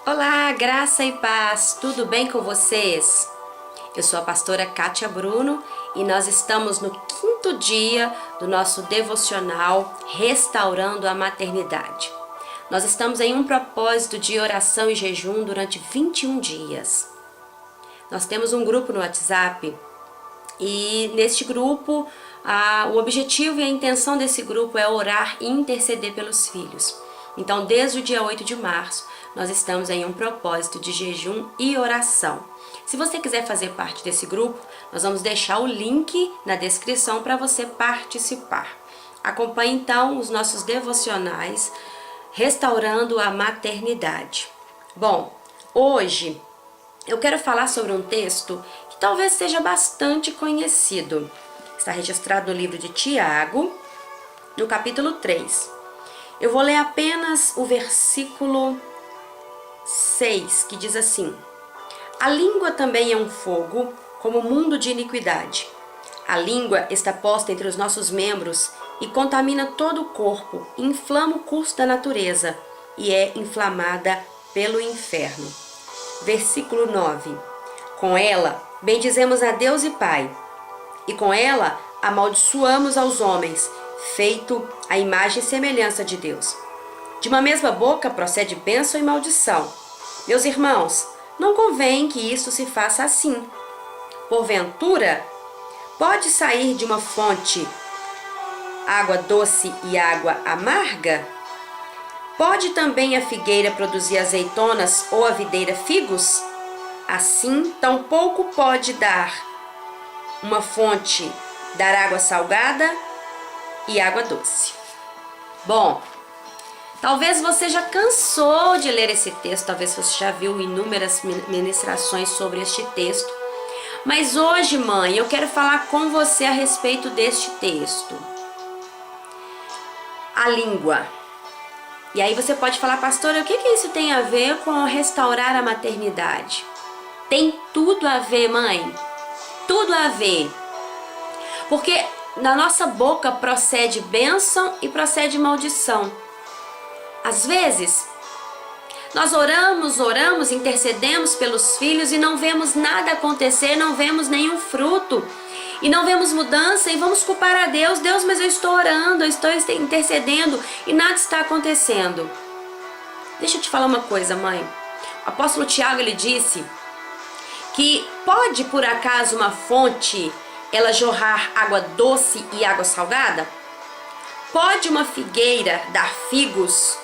Olá, graça e paz, tudo bem com vocês? Eu sou a pastora Kátia Bruno e nós estamos no 5º dia do nosso devocional Restaurando a Maternidade. Nós estamos em um propósito de oração e jejum durante 21 dias. Nós temos um grupo no WhatsApp e neste grupo o objetivo e a intenção desse grupo é orar e interceder pelos filhos. Então, desde o dia 8 de março, nós estamos em um propósito de jejum e oração. Se você quiser fazer parte desse grupo, nós vamos deixar o link na descrição para você participar. Acompanhe então os nossos devocionais Restaurando a Maternidade. Bom, hoje eu quero falar sobre um texto que talvez seja bastante conhecido. Está registrado no livro de Tiago, no capítulo 3. Eu vou ler apenas o versículo 6, que diz assim: A língua também é um fogo, como mundo de iniquidade. A língua está posta entre os nossos membros e contamina todo o corpo, inflama o curso da natureza e é inflamada pelo inferno. Versículo 9. Com ela bendizemos a Deus e Pai, e com ela amaldiçoamos aos homens, feito à imagem e semelhança de Deus. De uma mesma boca procede bênção e maldição. Meus irmãos, não convém que isso se faça assim. Porventura, pode sair de uma fonte água doce e água amarga? Pode também a figueira produzir azeitonas ou a videira figos? Assim, tampouco pode dar uma fonte dar água salgada e água doce. Bom, talvez você já cansou de ler esse texto, talvez você já viu inúmeras ministrações sobre este texto, mas hoje, mãe, eu quero falar com você a respeito deste texto. A língua. E aí você pode falar, pastora, o que isso tem a ver com restaurar a maternidade? Tem tudo a ver, mãe. Tudo a ver. Porque na nossa boca procede bênção e procede maldição. Às vezes, nós oramos, intercedemos pelos filhos e não vemos nada acontecer, não vemos nenhum fruto e não vemos mudança e vamos culpar a Deus. Deus, mas eu estou orando, eu estou intercedendo e nada está acontecendo. Deixa eu te falar uma coisa, mãe. O apóstolo Tiago, ele disse que pode por acaso uma fonte ela jorrar água doce e água salgada? Pode uma figueira dar figos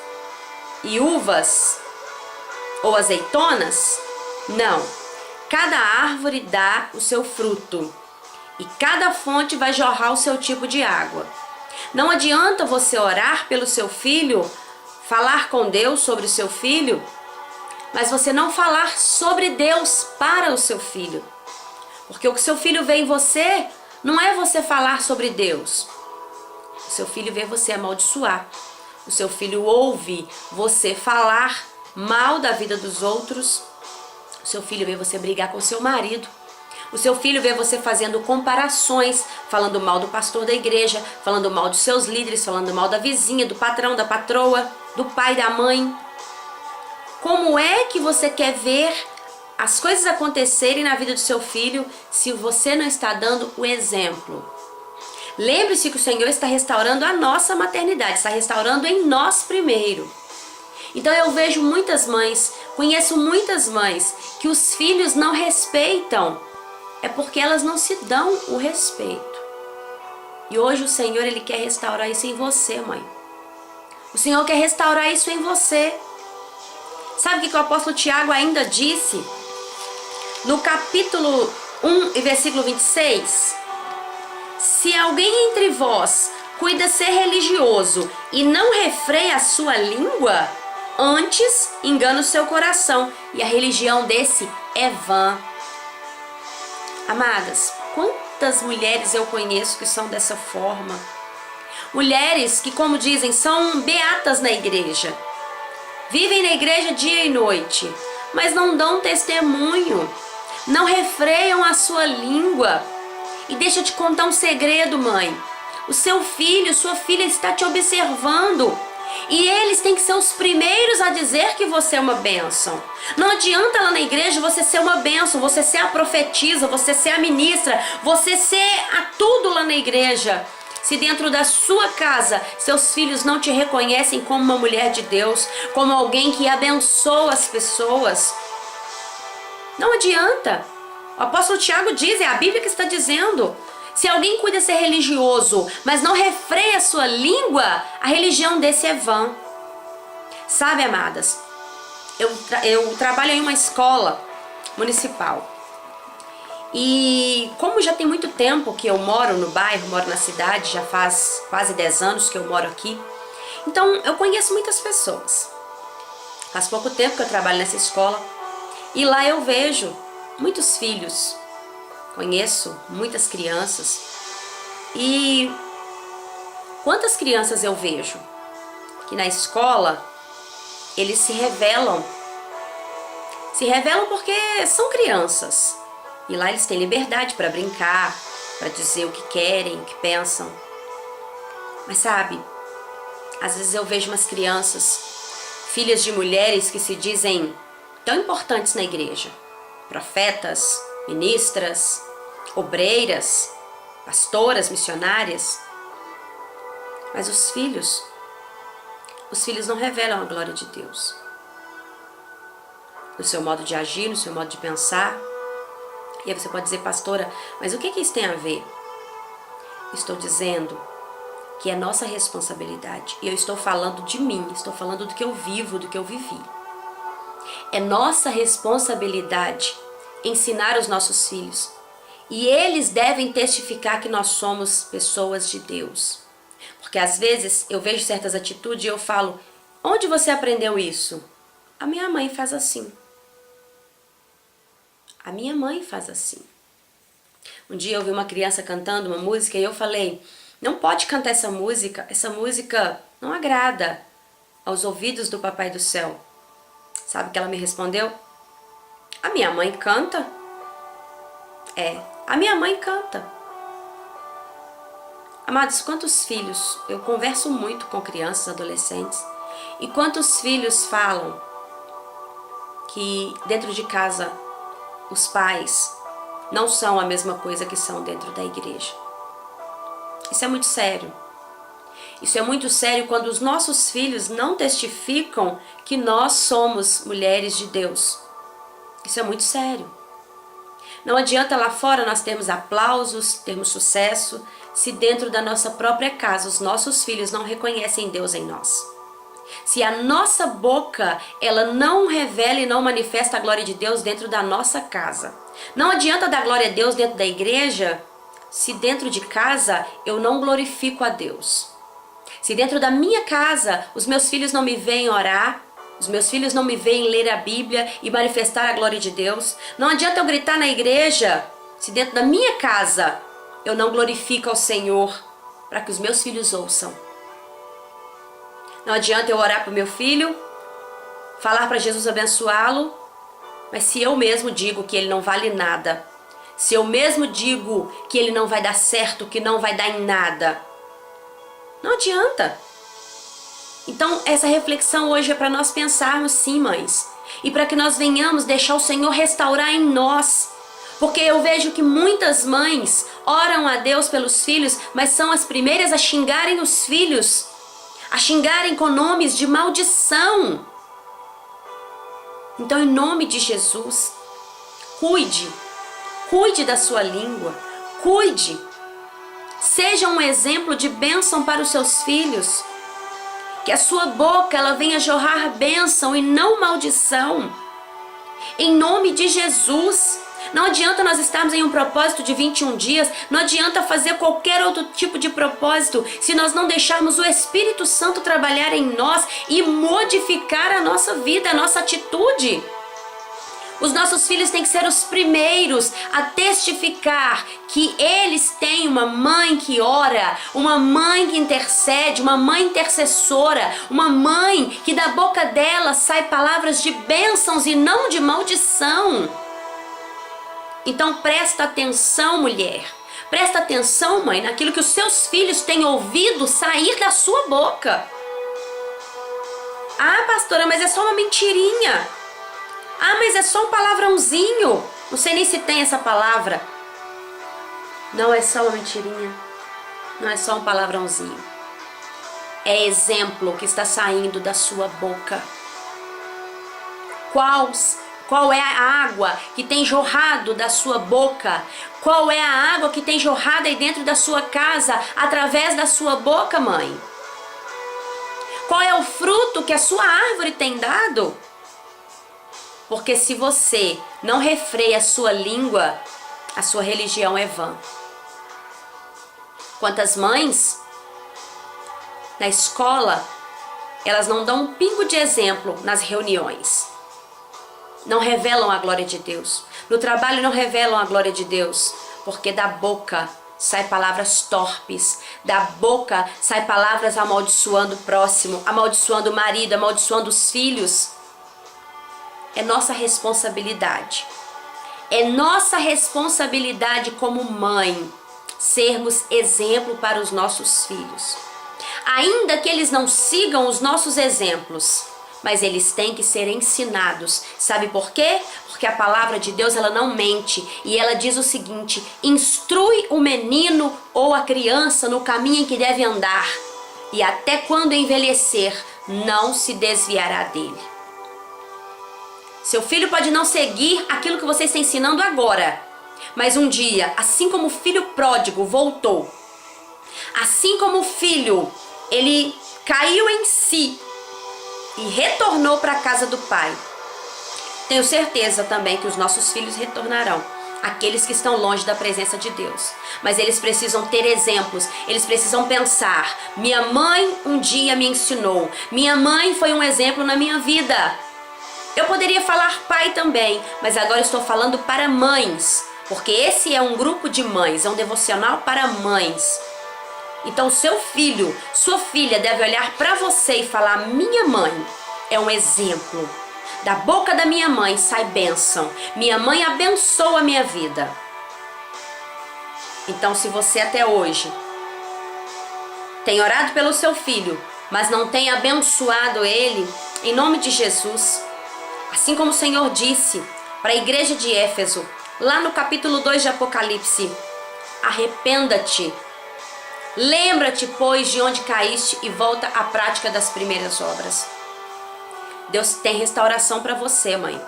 e uvas ou azeitonas? Não. Cada árvore dá o seu fruto e cada fonte vai jorrar o seu tipo de água. Não adianta você orar pelo seu filho, falar com Deus sobre o seu filho, mas você não falar sobre Deus para o seu filho. Porque o que seu filho vê em você não é você falar sobre Deus. O seu filho vê você amaldiçoar. O seu filho ouve você falar mal da vida dos outros. O seu filho vê você brigar com o seu marido. O seu filho vê você fazendo comparações, falando mal do pastor da igreja, falando mal dos seus líderes, falando mal da vizinha, do patrão, da patroa, do pai, da mãe. Como é que você quer ver as coisas acontecerem na vida do seu filho se você não está dando o exemplo? Lembre-se que o Senhor está restaurando a nossa maternidade, está restaurando em nós primeiro. Então eu vejo muitas mães, conheço muitas mães que os filhos não respeitam, é porque elas não se dão o respeito. E hoje o Senhor, ele quer restaurar isso em você, mãe. O Senhor quer restaurar isso em você. Sabe o que o apóstolo Tiago ainda disse? No capítulo 1 e versículo 26, se alguém entre vós cuida ser religioso e não refreia a sua língua, antes engana o seu coração, e a religião desse é vã. Amadas, quantas mulheres eu conheço que são dessa forma? Mulheres que, como dizem, são beatas na igreja, vivem na igreja dia e noite, mas não dão testemunho, não refreiam a sua língua. E deixa eu te contar um segredo, mãe. O seu filho, sua filha está te observando. E eles têm que ser os primeiros a dizer que você é uma bênção. Não adianta lá na igreja você ser uma bênção, você ser a profetisa, você ser a ministra, você ser a tudo lá na igreja. Se dentro da sua casa seus filhos não te reconhecem como uma mulher de Deus, como alguém que abençoa as pessoas, não adianta. O apóstolo Tiago diz, é a Bíblia que está dizendo. Se alguém cuida ser religioso, mas não refreia a sua língua, a religião desse é vã. Sabe, amadas, eu trabalho em uma escola municipal. E como já tem muito tempo que eu moro no bairro, moro na cidade, já faz quase 10 anos que eu moro aqui, então eu conheço muitas pessoas. Faz pouco tempo que eu trabalho nessa escola e lá eu vejo muitos filhos, conheço muitas crianças. E quantas crianças eu vejo que na escola eles se revelam porque são crianças. E lá eles têm liberdade para brincar, para dizer o que querem, o que pensam. Mas sabe, às vezes eu vejo umas crianças, filhas de mulheres que se dizem tão importantes na igreja. Profetas, ministras, obreiras, pastoras, missionárias. Mas os filhos não revelam a glória de Deus. No seu modo de agir, no seu modo de pensar. E aí você pode dizer, pastora, mas o que isso tem a ver? Estou dizendo que é nossa responsabilidade. E eu estou falando de mim, estou falando do que eu vivo, do que eu vivi. É nossa responsabilidade ensinar os nossos filhos. E eles devem testificar que nós somos pessoas de Deus. Porque às vezes eu vejo certas atitudes e eu falo, onde você aprendeu isso? A minha mãe faz assim. A minha mãe faz assim. Um dia eu vi uma criança cantando uma música e eu falei, não pode cantar essa música não agrada aos ouvidos do Papai do Céu. Sabe o que ela me respondeu? A minha mãe canta. A minha mãe canta. Amados, quantos filhos, eu converso muito com crianças, adolescentes, e quantos filhos falam que dentro de casa os pais não são a mesma coisa que são dentro da igreja. Isso é muito sério. Isso é muito sério quando os nossos filhos não testificam que nós somos mulheres de Deus. Isso é muito sério. Não adianta lá fora nós termos aplausos, termos sucesso, se dentro da nossa própria casa os nossos filhos não reconhecem Deus em nós. Se a nossa boca, ela não revela e não manifesta a glória de Deus dentro da nossa casa. Não adianta dar glória a Deus dentro da igreja, se dentro de casa eu não glorifico a Deus. Se dentro da minha casa os meus filhos não me veem orar, os meus filhos não me veem ler a Bíblia e manifestar a glória de Deus, não adianta eu gritar na igreja, se dentro da minha casa eu não glorifico ao Senhor para que os meus filhos ouçam. Não adianta eu orar para o meu filho, falar para Jesus abençoá-lo, mas se eu mesmo digo que ele não vale nada, se eu mesmo digo que ele não vai dar certo, que não vai dar em nada, não adianta. Então essa reflexão hoje é para nós pensarmos sim, mães, e para que nós venhamos deixar o Senhor restaurar em nós. Porque eu vejo que muitas mães oram a Deus pelos filhos, mas são as primeiras a xingarem os filhos, a xingarem com nomes de maldição. Então, em nome de Jesus, cuide da sua língua, cuide, seja um exemplo de bênção para os seus filhos, que a sua boca ela venha jorrar bênção e não maldição, em nome de Jesus. Não adianta nós estarmos em um propósito de 21 dias, não adianta fazer qualquer outro tipo de propósito se nós não deixarmos o Espírito Santo trabalhar em nós e modificar a nossa vida, a nossa atitude. Os nossos filhos têm que ser os primeiros a testificar que eles têm uma mãe que ora, uma mãe que intercede, uma mãe intercessora, uma mãe que da boca dela sai palavras de bênçãos e não de maldição. Então presta atenção, mulher, presta atenção, mãe, naquilo que os seus filhos têm ouvido sair da sua boca. Ah, pastora, mas é só uma mentirinha. Ah, mas é só um palavrãozinho. Não sei nem se tem essa palavra. Não é só uma mentirinha. Não é só um palavrãozinho. É exemplo que está saindo da sua boca. Qual é a água que tem jorrado da sua boca? Qual é a água que tem jorrado aí dentro da sua casa através da sua boca, mãe? Qual é o fruto que a sua árvore tem dado? Porque se você não refreia a sua língua, a sua religião é vã. Quantas mães na escola, elas não dão um pingo de exemplo nas reuniões. Não revelam a glória de Deus. No trabalho não revelam a glória de Deus. Porque da boca sai palavras torpes. Da boca sai palavras amaldiçoando o próximo, amaldiçoando o marido, amaldiçoando os filhos. É nossa responsabilidade. É nossa responsabilidade como mãe sermos exemplo para os nossos filhos. Ainda que eles não sigam os nossos exemplos, mas eles têm que ser ensinados. Sabe por quê? Porque a palavra de Deus, ela não mente. E ela diz o seguinte: instrui o menino ou a criança no caminho em que deve andar, e até quando envelhecer, não se desviará dele. Seu filho pode não seguir aquilo que você está ensinando agora, mas um dia, assim como o filho pródigo voltou, assim como o filho, ele caiu em si e retornou para a casa do pai, tenho certeza também que os nossos filhos retornarão, aqueles que estão longe da presença de Deus. Mas eles precisam ter exemplos, eles precisam pensar: minha mãe um dia me ensinou, minha mãe foi um exemplo na minha vida. Eu poderia falar pai também, mas agora estou falando para mães, porque esse é um grupo de mães, é um devocional para mães. Então seu filho, sua filha deve olhar para você e falar: minha mãe é um exemplo. Da boca da minha mãe sai bênção. Minha mãe abençoa a minha vida. Então, se você até hoje tem orado pelo seu filho, mas não tem abençoado ele, em nome de Jesus, assim como o Senhor disse para a igreja de Éfeso, lá no capítulo 2 de Apocalipse: arrependa-te, lembra-te, pois, de onde caíste e volta à prática das primeiras obras. Deus tem restauração para você, mãe.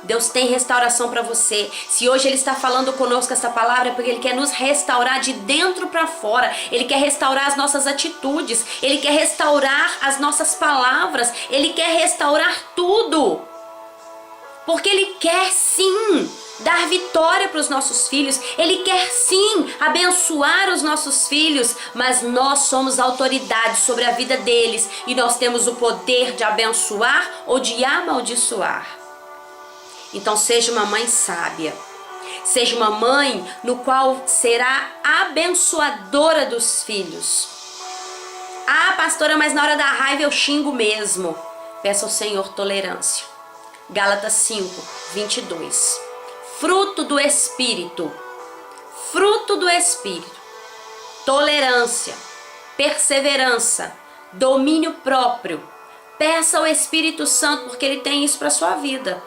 Deus tem restauração para você. Se hoje Ele está falando conosco essa palavra, é porque Ele quer nos restaurar de dentro para fora. Ele quer restaurar as nossas atitudes. Ele quer restaurar as nossas palavras. Ele quer restaurar tudo. Porque Ele quer sim dar vitória para os nossos filhos. Ele quer sim abençoar os nossos filhos, mas nós somos autoridade sobre a vida deles e nós temos o poder de abençoar ou de amaldiçoar. Então seja uma mãe sábia, seja uma mãe no qual será abençoadora dos filhos. Ah, pastora, mas na hora da raiva eu xingo mesmo. Peça ao Senhor tolerância. Gálatas 5, 22. Fruto do Espírito, tolerância, perseverança, domínio próprio. Peça ao Espírito Santo, porque Ele tem isso para a sua vida.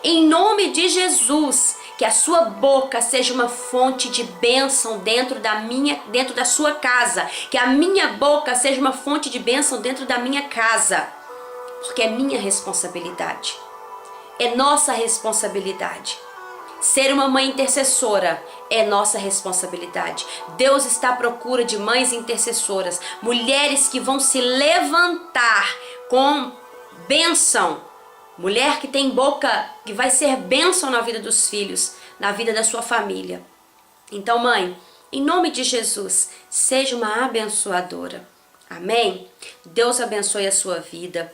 Em nome de Jesus, que a sua boca seja uma fonte de bênção dentro da sua casa, que a minha boca seja uma fonte de bênção dentro da minha casa, porque é minha responsabilidade, é nossa responsabilidade. Ser uma mãe intercessora é nossa responsabilidade. Deus está à procura de mães intercessoras, mulheres que vão se levantar com bênção. Mulher que tem boca, que vai ser bênção na vida dos filhos, na vida da sua família. Então, mãe, em nome de Jesus, seja uma abençoadora. Amém? Deus abençoe a sua vida.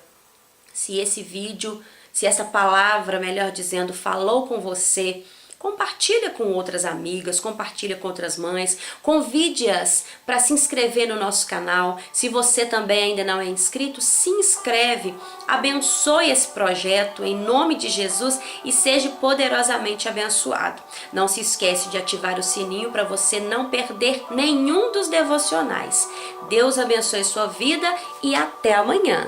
Se esse vídeo, se essa palavra, melhor dizendo, falou com você, compartilha com outras amigas, compartilha com outras mães, convide-as para se inscrever no nosso canal. Se você também ainda não é inscrito, se inscreve, abençoe esse projeto em nome de Jesus e seja poderosamente abençoado. Não se esquece de ativar o sininho para você não perder nenhum dos devocionais. Deus abençoe sua vida e até amanhã.